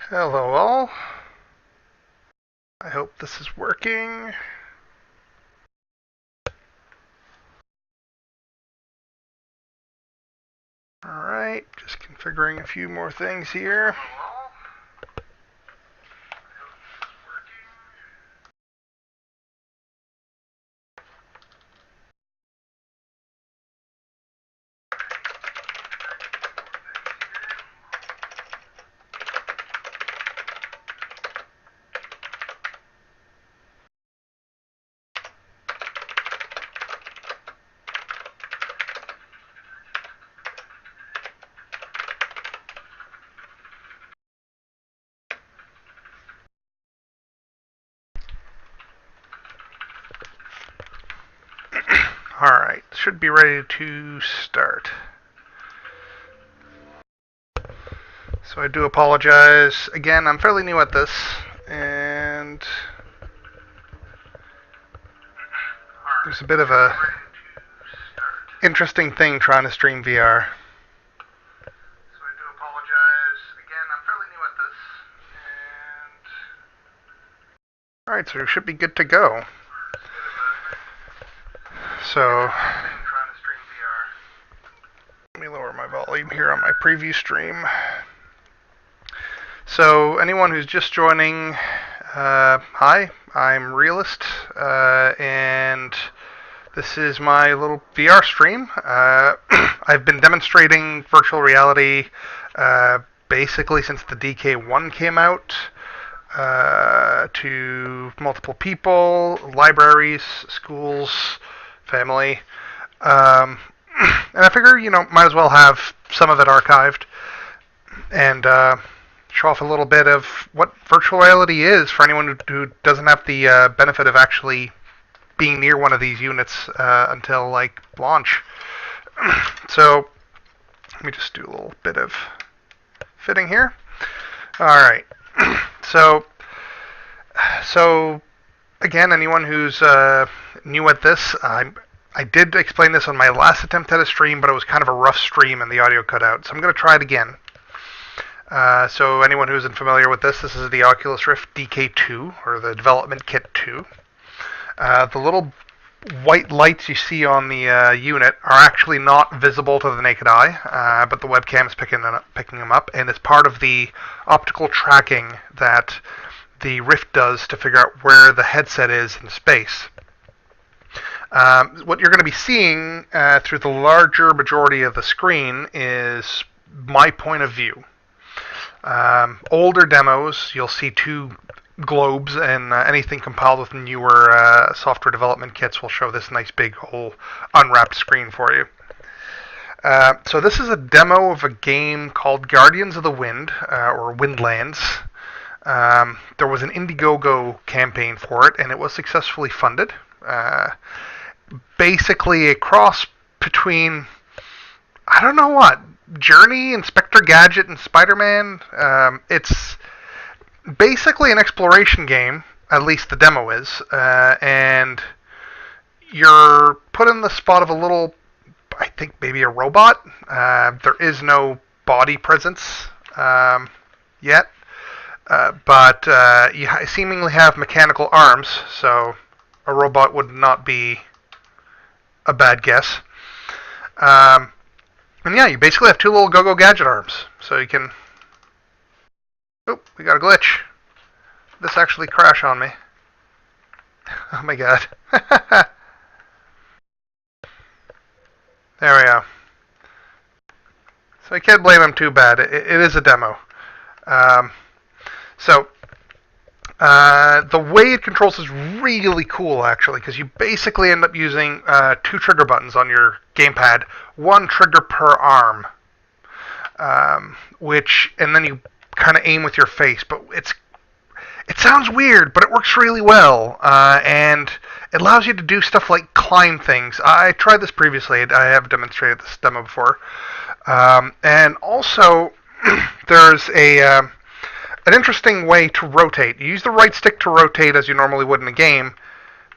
Hello all. I hope this is working. Alright, just configuring a few more things here. Alright, should be ready to start. So I do apologize. Again, I'm fairly new at this, and there's a bit of a interesting thing trying to stream VR. Alright, so we should be good to go. So, let me lower my volume here on my preview stream. So, anyone who's just joining, hi, I'm Realist, and this is my little VR stream. I've been demonstrating virtual reality basically since the DK1 came out to multiple people, libraries, schools, family. And I figure, might as well have some of it archived and show off a little bit of what virtual reality is for anyone who doesn't have the benefit of actually being near one of these units until like launch. So let me just do a little bit of fitting here. All right. So again, anyone who's new at this, I did explain this on my last attempt at a stream, but it was kind of a rough stream and the audio cut out. So I'm going to try it again. So anyone who isn't familiar with this is the Oculus Rift DK2, or the Development Kit 2. The little white lights you see on the unit are actually not visible to the naked eye, but the webcam is picking them up, and it's part of the optical tracking that the Rift does to figure out where the headset is in space. What you're going to be seeing through the larger majority of the screen is my point of view. Older demos, you'll see two globes, and anything compiled with newer software development kits will show this nice big whole unwrapped screen for you. So this is a demo of a game called Guardians of the Wind, or Windlands. There was an Indiegogo campaign for it, and it was successfully funded. Basically a cross between, I don't know what, Journey, Inspector Gadget, and Spider-Man. It's basically an exploration game, at least the demo is, and you're put in the spot of a little, I think maybe a robot. There is no body presence yet, but you seemingly have mechanical arms, so a robot would not be a bad guess. And yeah, you basically have two little go-go gadget arms, so you can... Oh, we got a glitch. This actually crashed on me. Oh my god. There we go. So I can't blame him too bad. It is a demo. The way it controls is really cool, actually, because you basically end up using two trigger buttons on your gamepad, one trigger per arm, and then you kind of aim with your face. But it sounds weird, but it works really well, and it allows you to do stuff like climb things. I tried this previously. I have demonstrated this demo before, and also there's an interesting way to rotate. You use the right stick to rotate as you normally would in a game,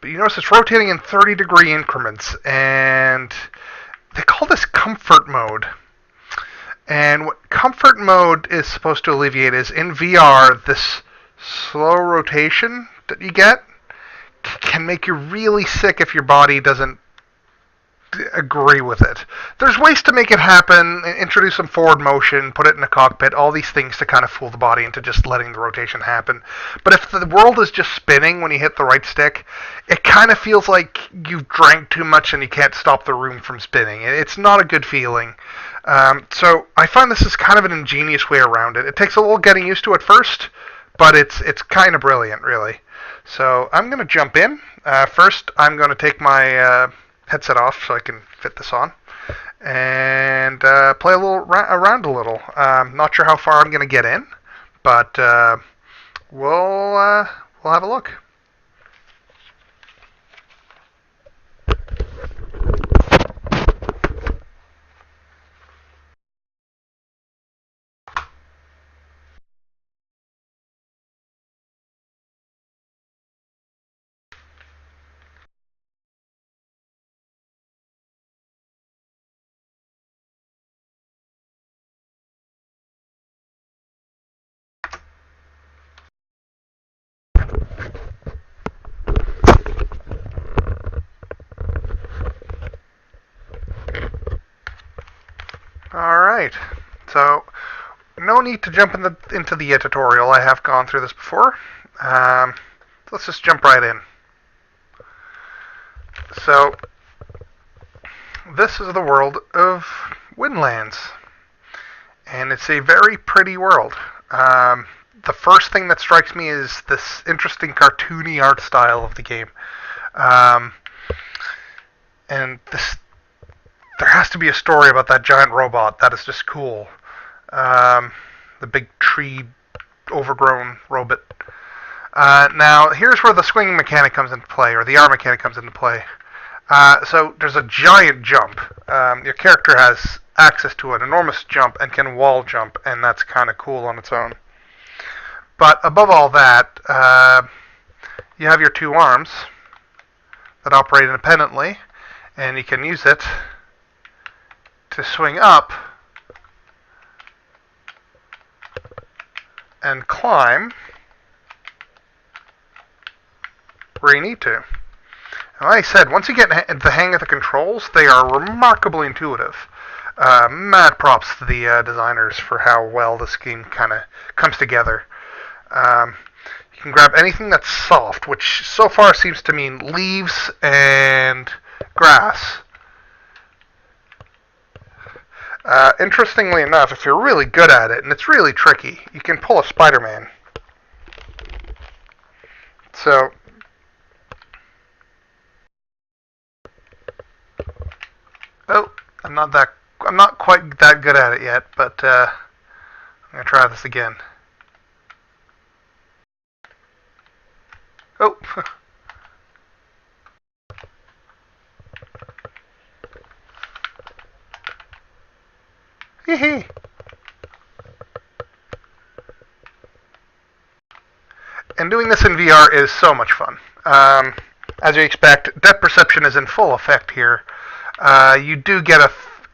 but you notice it's rotating in 30-degree increments, and they call this comfort mode. And what comfort mode is supposed to alleviate is in VR, this slow rotation that you get can make you really sick if your body doesn't agree with it. There's ways to make it happen, introduce some forward motion, put it in a cockpit, all these things to kind of fool the body into just letting the rotation happen. But if the world is just spinning when you hit the right stick, it kind of feels like you've drank too much and you can't stop the room from spinning. It's not a good feeling. So I find this is kind of an ingenious way around it. It takes a little getting used to at first, but it's kind of brilliant, really. So I'm going to jump in. First, I'm going to take my headset off so I can fit this on, and play a little around a little. Not sure how far I'm going to get in, but we'll have a look. Alright, so no need to jump into the tutorial. I have gone through this before. Let's just jump right in. So, this is the world of Windlands, and it's a very pretty world. The first thing that strikes me is this interesting cartoony art style of the game. And there has to be a story about that giant robot. That is just cool. The big tree overgrown robot. Now, here's where the swinging mechanic comes into play, or the arm mechanic comes into play. So there's a giant jump. Your character has access to an enormous jump and can wall jump, and that's kind of cool on its own. But above all that, you have your two arms that operate independently, and you can use it to swing up and climb where you need to. And like I said, once you get the hang of the controls, they are remarkably intuitive. Mad props to the designers for how well this game kind of comes together. You can grab anything that's soft, which so far seems to mean leaves and grass. Interestingly enough, if you're really good at it, and it's really tricky, you can pull a Spider-Man. So, oh, I'm not quite that good at it yet, but I'm gonna try this again. Oh. Hee. And doing this in VR is so much fun. As you expect, depth perception is in full effect here. You do get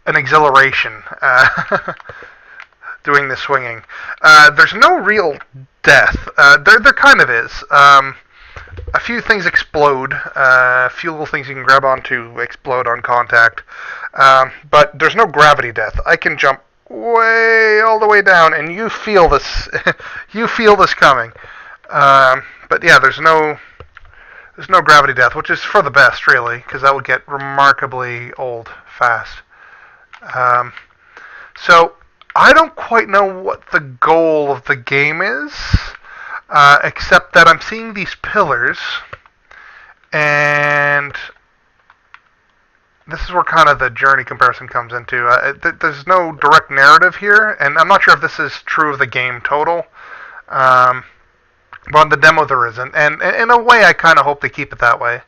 an exhilaration doing the swinging. There's no real death. There kind of is. A few things explode. A few little things you can grab onto explode on contact. But there's no gravity death. I can jump way all the way down, and you feel this. You feel this coming. But yeah, there's no gravity death, which is for the best, really, because that would get remarkably old fast. So I don't quite know what the goal of the game is, except that I'm seeing these pillars, and this is where kind of the journey comparison comes into. There's no direct narrative here, and I'm not sure if this is true of the game total. But on the demo there isn't, and in a way I kind of hope they keep it that way.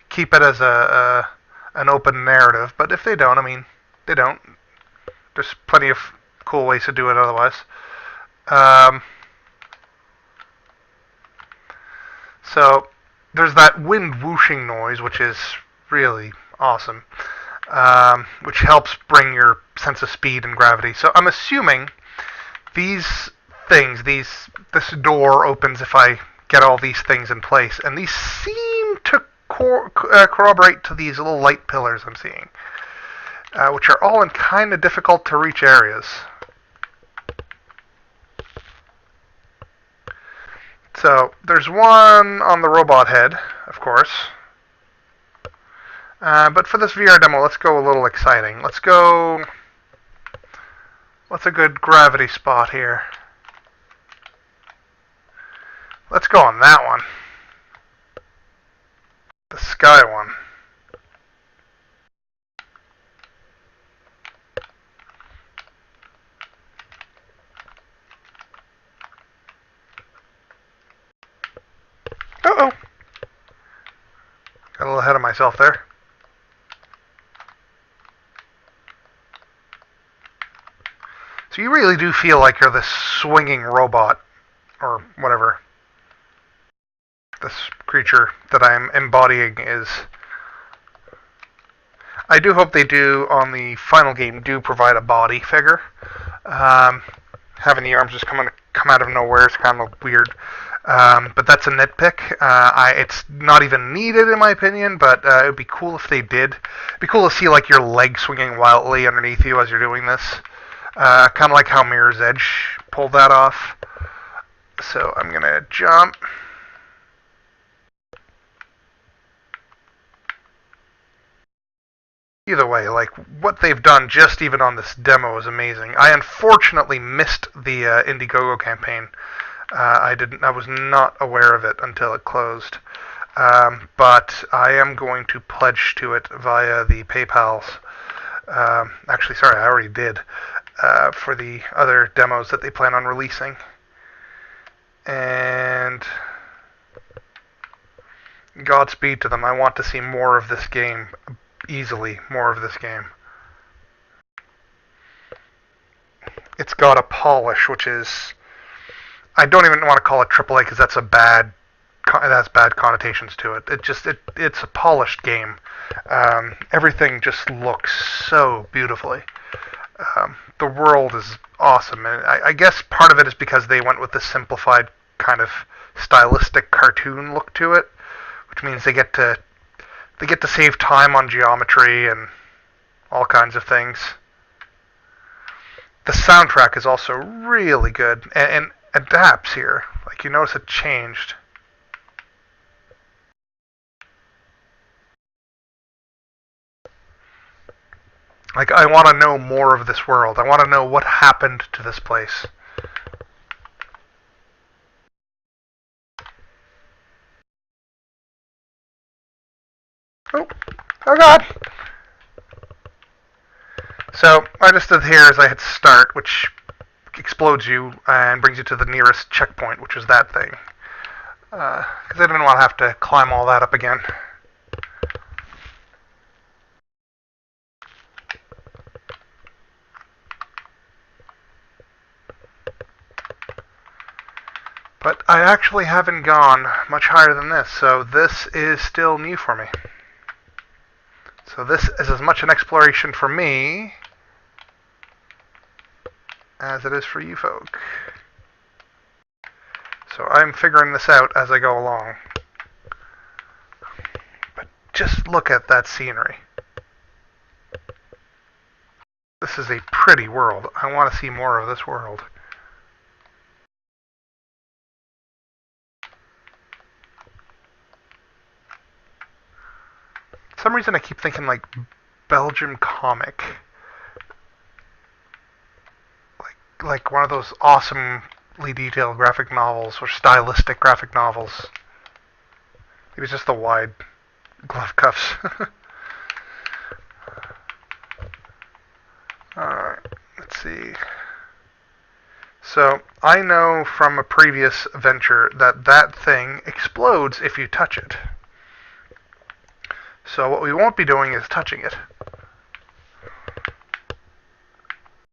Keep it as an open narrative, but if they don't, I mean, they don't. There's plenty of cool ways to do it otherwise. So there's that wind whooshing noise, which is really awesome, which helps bring your sense of speed and gravity. So I'm assuming these things, this door opens if I get all these things in place, and these seem to corroborate to these little light pillars I'm seeing, which are all in kind of difficult to reach areas. So there's one on the robot head, of course. But for this VR demo, let's go a little exciting. Let's go... What's a good gravity spot here? Let's go on that one. The sky one. Uh-oh. Got a little ahead of myself there. So you really do feel like you're this swinging robot, or whatever this creature that I'm embodying is. I do hope they do, on the final game, do provide a body figure. Having the arms just come out of nowhere is kind of weird. But that's a nitpick. It's not even needed in my opinion, but it would be cool if they did. It'd be cool to see like your leg swinging wildly underneath you as you're doing this. Kind of like how Mirror's Edge pulled that off. So I'm going to jump. Either way, like, what they've done just even on this demo is amazing. I unfortunately missed the Indiegogo campaign. I was not aware of it until it closed. But I am going to pledge to it via the PayPals. Actually, sorry, I already did. For the other demos that they plan on releasing. And Godspeed to them. I want to see more of this game. Easily more of this game. It's got a polish, which is, I don't even want to call it AAA because that's it has bad connotations to it. It's a polished game. Everything just looks so beautifully. The world is awesome, and I guess part of it is because they went with the simplified kind of stylistic cartoon look to it, which means they get to save time on geometry and all kinds of things. The soundtrack is also really good and adapts here. Like, you notice it changed. Like, I want to know more of this world. I want to know what happened to this place. Oh God! So, what I just did here is I hit start, which explodes you and brings you to the nearest checkpoint, which is that thing. Because I didn't want to have to climb all that up again. But I actually haven't gone much higher than this, so this is still new for me. So this is as much an exploration for me as it is for you folk. So I'm figuring this out as I go along. But just look at that scenery. This is a pretty world. I want to see more of this world. For some reason I keep thinking like Belgium comic. Like one of those awesomely detailed graphic novels or stylistic graphic novels. Maybe it's just the wide glove cuffs. Alright, let's see. So, I know from a previous venture that that thing explodes if you touch it. So what we won't be doing is touching it.